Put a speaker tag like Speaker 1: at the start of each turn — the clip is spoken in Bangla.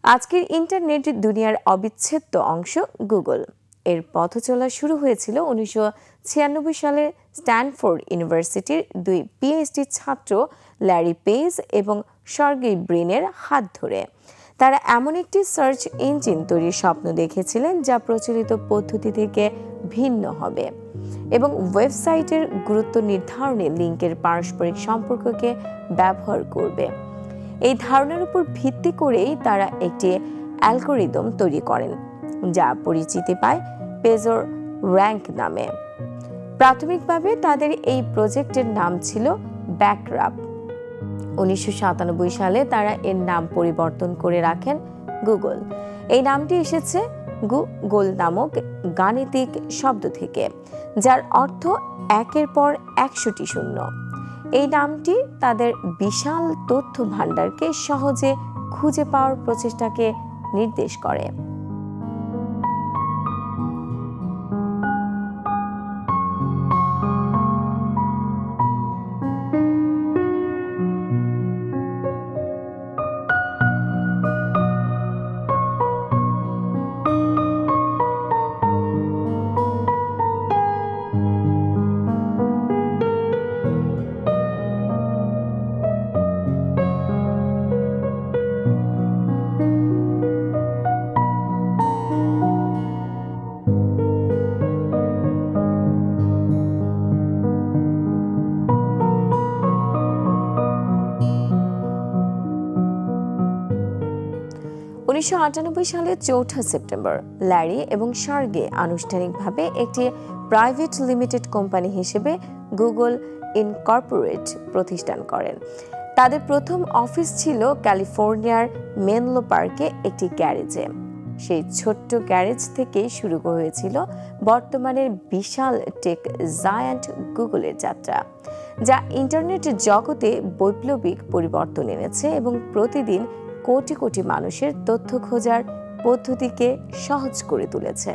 Speaker 1: আজকের ইন্টারনেট দুনিয়ার অবিচ্ছেদ্য অংশ গুগল। এর পথচলা শুরু হয়েছিল 1996 সালে স্ট্যানফোর্ড ইউনিভার্সিটির দুই পিএইচডি ছাত্র ল্যারি পেজ এবং সার্গেই ব্রিনের হাত ধরে। তারা এমন একটি সার্চ ইঞ্জিন তৈরির স্বপ্ন দেখেছিলেন যা প্রচলিত পদ্ধতি থেকে ভিন্ন হবে এবং ওয়েবসাইটের গুরুত্ব নির্ধারণে লিঙ্কের পারস্পরিক সম্পর্ককে ব্যবহার করবে। এই ধারণার উপর ভিত্তি করেই তারা একটি অ্যালগরিদম তৈরি করেন যা পরিচিতি পায় পেজর র্যাঙ্ক নামে। প্রাথমিকভাবে তাদের এই প্রজেক্টের নাম ছিল ব্যাকরাপ। 1997 সালে তারা এর নাম পরিবর্তন করে রাখেন গুগল। এই নামটি এসেছে গুগল নামক গাণিতিক শব্দ থেকে, যার অর্থ একের পর 100টি শূন্য। এই নামটি তাদের বিশাল তথ্য ভাণ্ডারকে সহজে খুঁজে পাওয়ার প্রচেষ্টাকে নির্দেশ করে। সালের 4 সেপ্টেম্বর ল্যারি এবং সার্গে আনুষ্ঠানিকভাবে একটি প্রাইভেট লিমিটেড কোম্পানি হিসেবে গুগল ইনকর্পোরেট প্রতিষ্ঠান করেন। তাদের প্রথম অফিস ছিল ক্যালিফোর্নিয়ার মেনলো পার্কে একটি গ্যারেজে। সেই ছোট্ট গ্যারেজ থেকেই শুরু হয়েছিল বর্তমানের বিশাল টেক জায়ান্ট গুগলের যাত্রা, যা ইন্টারনেট জগতে বৈপ্লবিক পরিবর্তন এনেছে এবং প্রতিদিন কোটি কোটি মানুষের তথ্য খোঁজার পদ্ধতিকে সহজ করে তুলেছে।